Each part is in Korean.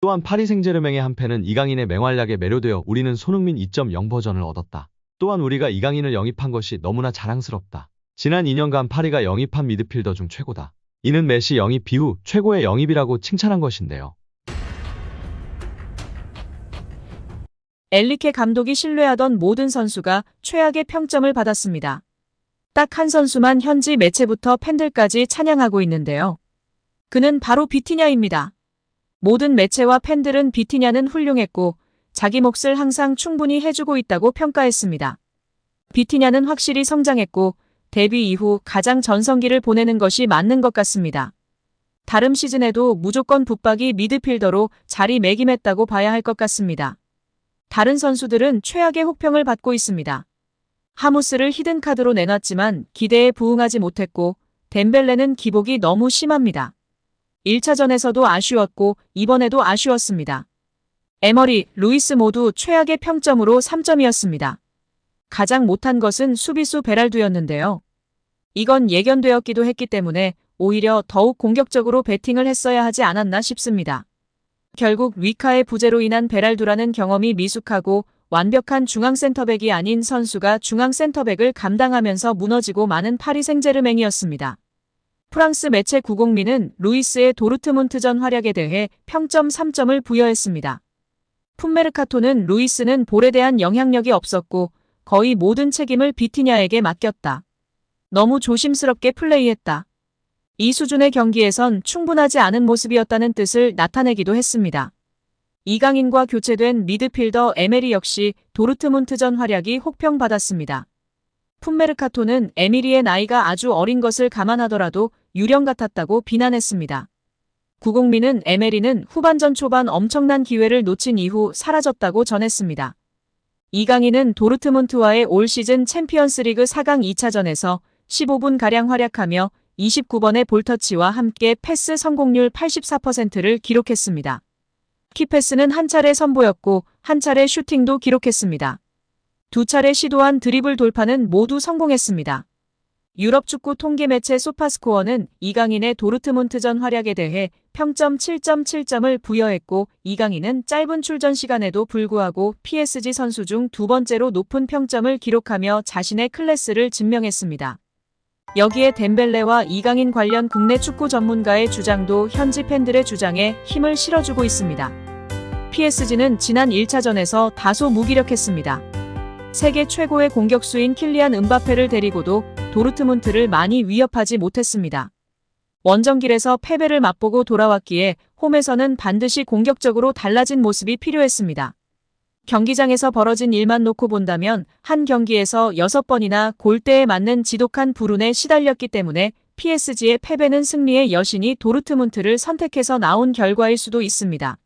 또한 파리 생제르맹의 한 팬은 이강인의 맹활약에 매료되어 우리는 손흥민 2.0 버전을 얻었다. 또한 우리가 이강인을 영입한 것이 너무나 자랑스럽다. 지난 2년간 파리가 영입한 미드필더 중 최고다. 이는 메시 영입 이후 최고의 영입이라고 칭찬한 것인데요. 엔리케 감독이 신뢰하던 모든 선수가 최악의 평점을 받았습니다. 딱 한 선수만 현지 매체부터 팬들까지 찬양하고 있는데요. 그는 바로 비티냐입니다. 모든 매체와 팬들은 비티냐는 훌륭했고 자기 몫을 항상 충분히 해주고 있다고 평가했습니다. 비티냐는 확실히 성장했고 데뷔 이후 가장 전성기를 보내는 것이 맞는 것 같습니다. 다음 시즌에도 무조건 붙박이 미드필더로 자리매김했다고 봐야 할 것 같습니다. 다른 선수들은 최악의 혹평을 받고 있습니다. 하무스를 히든카드로 내놨지만 기대에 부응하지 못했고 덴벨레는 기복이 너무 심합니다. 1차전에서도 아쉬웠고 이번에도 아쉬웠습니다. 에머리, 루이스 모두 최악의 평점으로 3점이었습니다. 가장 못한 것은 수비수 베랄두였는데요. 이건 예견되었기도 했기 때문에 오히려 더욱 공격적으로 배팅을 했어야 하지 않았나 싶습니다. 결국 위카의 부재로 인한 베랄두라는 경험이 미숙하고 완벽한 중앙센터백이 아닌 선수가 중앙센터백을 감당하면서 무너지고 마는 파리 생제르맹이었습니다. 프랑스 매체 구공민은 루이스의 도르트문트전 활약에 대해 평점 3점을 부여했습니다. 풋메르카토는 루이스는 볼에 대한 영향력이 없었고 거의 모든 책임을 비티냐에게 맡겼다. 너무 조심스럽게 플레이했다. 이 수준의 경기에선 충분하지 않은 모습이었다는 뜻을 나타내기도 했습니다. 이강인과 교체된 미드필더 에메리 역시 도르트문트전 활약이 혹평받았습니다. 풋메르카토는 에미리의 나이가 아주 어린 것을 감안하더라도 유령 같았다고 비난했습니다. 구공민은 에메리는 후반전 초반 엄청난 기회를 놓친 이후 사라졌다고 전했습니다. 이강인은 도르트문트와의 올 시즌 챔피언스리그 4강 2차전에서 15분가량 활약하며 29번의 볼터치와 함께 패스 성공률 84%를 기록했습니다. 키패스는 한 차례 선보였고 한 차례 슈팅도 기록했습니다. 두 차례 시도한 드리블 돌파는 모두 성공했습니다. 유럽 축구 통계 매체 소파스코어는 이강인의 도르트문트전 활약에 대해 평점 7.7점을 부여했고 이강인은 짧은 출전 시간에도 불구하고 PSG 선수 중 두 번째로 높은 평점을 기록하며 자신의 클래스를 증명했습니다. 여기에 덴벨레와 이강인 관련 국내 축구 전문가의 주장도 현지 팬들의 주장에 힘을 실어주고 있습니다. PSG는 지난 1차전에서 다소 무기력했습니다. 세계 최고의 공격수인 킬리안 음바페를 데리고도 도르트문트를 많이 위협하지 못했습니다. 원정길에서 패배를 맛보고 돌아왔기에 홈에서는 반드시 공격적으로 달라진 모습이 필요했습니다. 경기장에서 벌어진 일만 놓고 본다면 한 경기에서 6번이나 골대에 맞는 지독한 불운에 시달렸기 때문에 PSG의 패배는 승리의 여신이 도르트문트를 선택해서 나온 결과일 수도 있습니다.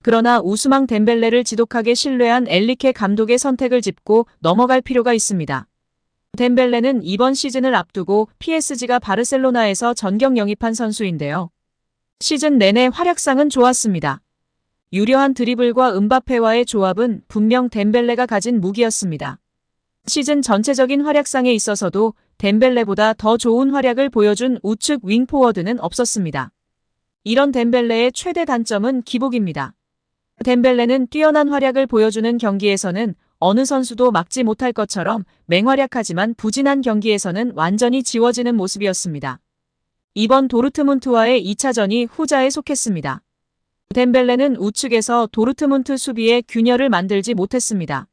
그러나 우스망 덴벨레를 지독하게 신뢰한 엔리케 감독의 선택을 짚고 넘어갈 필요가 있습니다. 덴벨레는 이번 시즌을 앞두고 PSG가 바르셀로나에서 전격 영입한 선수인데요. 시즌 내내 활약상은 좋았습니다. 유려한 드리블과 음바페와의 조합은 분명 덴벨레가 가진 무기였습니다. 시즌 전체적인 활약상에 있어서도 덴벨레보다 더 좋은 활약을 보여준 우측 윙포워드는 없었습니다. 이런 덴벨레의 최대 단점은 기복입니다. 덴벨레는 뛰어난 활약을 보여주는 경기에서는 어느 선수도 막지 못할 것처럼 맹활약하지만 부진한 경기에서는 완전히 지워지는 모습이었습니다. 이번 도르트문트와의 2차전이 후자에 속했습니다. 덴벨레는 우측에서 도르트문트 수비에 균열을 만들지 못했습니다.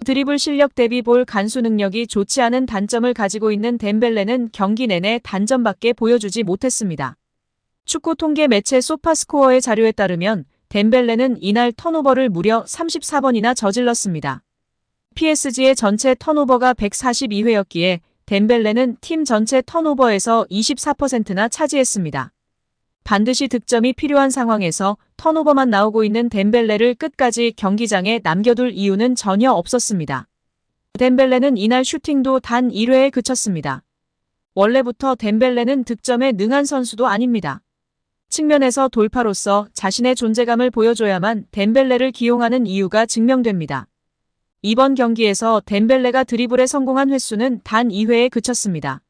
드리블 실력 대비 볼 간수 능력이 좋지 않은 단점을 가지고 있는 덴벨레는 경기 내내 단점밖에 보여주지 못했습니다. 축구 통계 매체 소파스코어의 자료에 따르면 덴벨레는 이날 턴오버를 무려 34번이나 저질렀습니다. PSG의 전체 턴오버가 142회였기에 덴벨레는 팀 전체 턴오버에서 24%나 차지했습니다. 반드시 득점이 필요한 상황에서 턴오버만 나오고 있는 덴벨레를 끝까지 경기장에 남겨둘 이유는 전혀 없었습니다. 덴벨레는 이날 슈팅도 단 1회에 그쳤습니다. 원래부터 덴벨레는 득점에 능한 선수도 아닙니다. 측면에서 돌파로서 자신의 존재감을 보여줘야만 덴벨레를 기용하는 이유가 증명됩니다. 이번 경기에서 덴벨레가 드리블에 성공한 횟수는 단 2회에 그쳤습니다.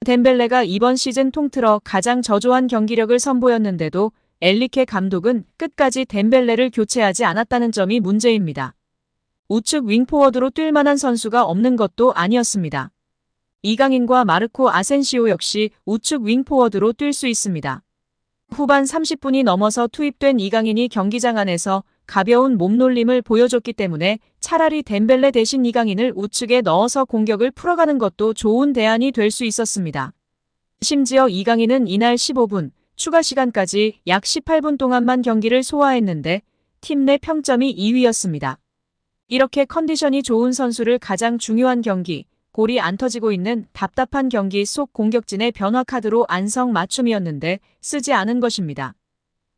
덴벨레가 이번 시즌 통틀어 가장 저조한 경기력을 선보였는데도 엘리케 감독은 끝까지 덴벨레를 교체하지 않았다는 점이 문제입니다. 우측 윙포워드로 뛸 만한 선수가 없는 것도 아니었습니다. 이강인과 마르코 아센시오 역시 우측 윙포워드로 뛸 수 있습니다. 후반 30분이 넘어서 투입된 이강인이 경기장 안에서 가벼운 몸놀림을 보여줬기 때문에 차라리 덴벨레 대신 이강인을 우측에 넣어서 공격을 풀어가는 것도 좋은 대안이 될 수 있었습니다. 심지어 이강인은 이날 15분, 추가 시간까지 약 18분 동안만 경기를 소화했는데 팀 내 평점이 2위였습니다. 이렇게 컨디션이 좋은 선수를 가장 중요한 경기, 골이 안 터지고 있는 답답한 경기 속 공격진의 변화 카드로 안성맞춤이었는데 쓰지 않은 것입니다.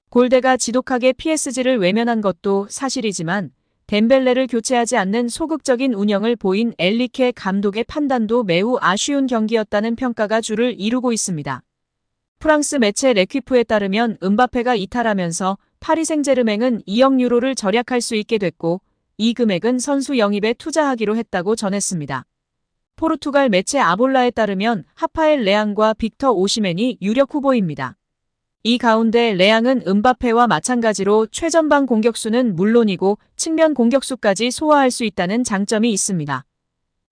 골대가 지독하게 PSG를 외면한 것도 사실이지만 덴벨레를 교체하지 않는 소극적인 운영을 보인 엘리케 감독의 판단도 매우 아쉬운 경기였다는 평가가 줄을 이루고 있습니다. 프랑스 매체 레퀴프에 따르면 음바페가 이탈하면서 파리 생제르맹은 2억 유로를 절약할 수 있게 됐고 이 금액은 선수 영입에 투자하기로 했다고 전했습니다. 포르투갈 매체 아볼라에 따르면 하파엘 레앙과 빅터 오시멘이 유력 후보입니다. 이 가운데 레앙은 음바페와 마찬가지로 최전방 공격수는 물론이고 측면 공격수까지 소화할 수 있다는 장점이 있습니다.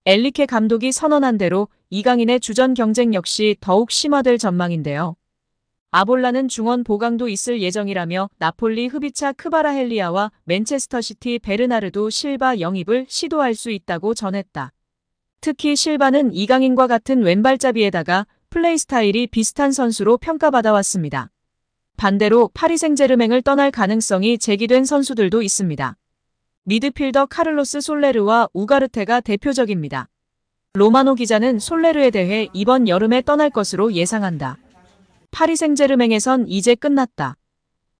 엘리케 감독이 선언한 대로 이강인의 주전 경쟁 역시 더욱 심화될 전망인데요. 아볼라는 중원 보강도 있을 예정이라며 나폴리 흡이차 크바라헬리아와 맨체스터시티 베르나르도 실바 영입을 시도할 수 있다고 전했다. 특히 실바는 이강인과 같은 왼발잡이에다가 플레이 스타일이 비슷한 선수로 평가받아왔습니다. 반대로 파리 생제르맹을 떠날 가능성이 제기된 선수들도 있습니다. 미드필더 카를로스 솔레르와 우가르테가 대표적입니다. 로마노 기자는 솔레르에 대해 이번 여름에 떠날 것으로 예상한다. 파리 생제르맹에선 이제 끝났다.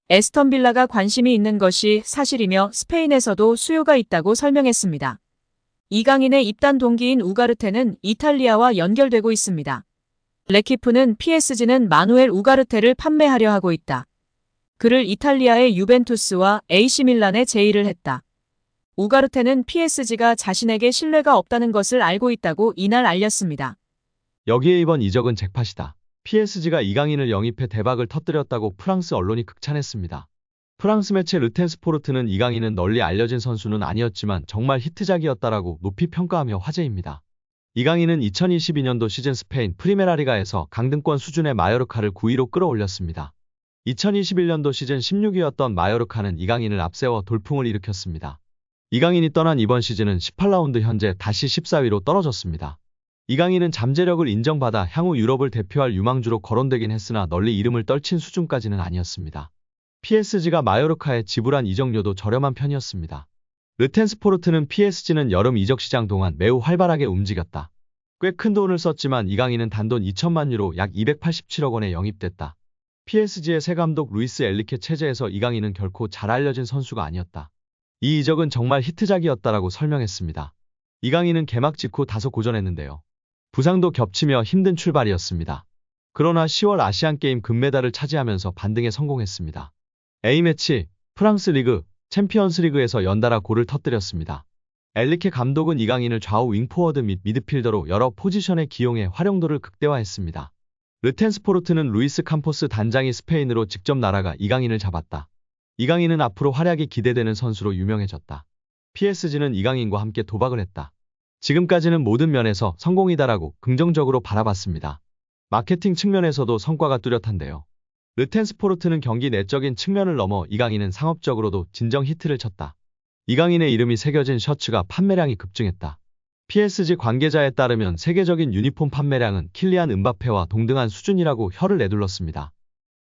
에스턴 빌라가 관심이 있는 것이 사실이며 스페인에서도 수요가 있다고 설명했습니다. 이강인의 입단 동기인 우가르테는 이탈리아와 연결되고 있습니다. 레키프는 PSG는 마누엘 우가르테를 판매하려 하고 있다. 그를 이탈리아의 유벤투스와 AC밀란에 제의를 했다. 우가르테는 PSG가 자신에게 신뢰가 없다는 것을 알고 있다고 이날 알렸습니다. 여기에 이번 이적은 잭팟이다. PSG가 이강인을 영입해 대박을 터뜨렸다고 프랑스 언론이 극찬했습니다. 프랑스 매체 르텐스포르트는 이강인은 널리 알려진 선수는 아니었지만 정말 히트작이었다라고 높이 평가하며 화제입니다. 이강인은 2022년도 시즌 스페인 프리메라리가에서 강등권 수준의 마요르카를 9위로 끌어올렸습니다. 2021년도 시즌 16위였던 마요르카는 이강인을 앞세워 돌풍을 일으켰습니다. 이강인이 떠난 이번 시즌은 18라운드 현재 다시 14위로 떨어졌습니다. 이강인은 잠재력을 인정받아 향후 유럽을 대표할 유망주로 거론되긴 했으나 널리 이름을 떨친 수준까지는 아니었습니다. PSG가 마요르카에 지불한 이적료도 저렴한 편이었습니다. 르텐스포르트는 PSG는 여름 이적 시장 동안 매우 활발하게 움직였다. 꽤 큰 돈을 썼지만 이강인은 단돈 2천만 유로 약 287억 원에 영입됐다. PSG의 새 감독 루이스 엘리케 체제에서 이강인은 결코 잘 알려진 선수가 아니었다. 이 이적은 정말 히트작이었다라고 설명했습니다. 이강인은 개막 직후 다소 고전했는데요. 부상도 겹치며 힘든 출발이었습니다. 그러나 10월 아시안게임 금메달을 차지하면서 반등에 성공했습니다. A매치, 프랑스 리그, 챔피언스 리그에서 연달아 골을 터뜨렸습니다. 엘리케 감독은 이강인을 좌우 윙포워드 및 미드필더로 여러 포지션에 기용해 활용도를 극대화했습니다. 르텐스포르트는 루이스 캄포스 단장이 스페인으로 직접 날아가 이강인을 잡았다. 이강인은 앞으로 활약이 기대되는 선수로 유명해졌다. PSG는 이강인과 함께 도박을 했다. 지금까지는 모든 면에서 성공이다라고 긍정적으로 바라봤습니다. 마케팅 측면에서도 성과가 뚜렷한데요. 르텐스포르트는 경기 내적인 측면을 넘어 이강인은 상업적으로도 진정 히트를 쳤다. 이강인의 이름이 새겨진 셔츠가 판매량이 급증했다. PSG 관계자에 따르면 세계적인 유니폼 판매량은 킬리안 음바페와 동등한 수준이라고 혀를 내둘렀습니다.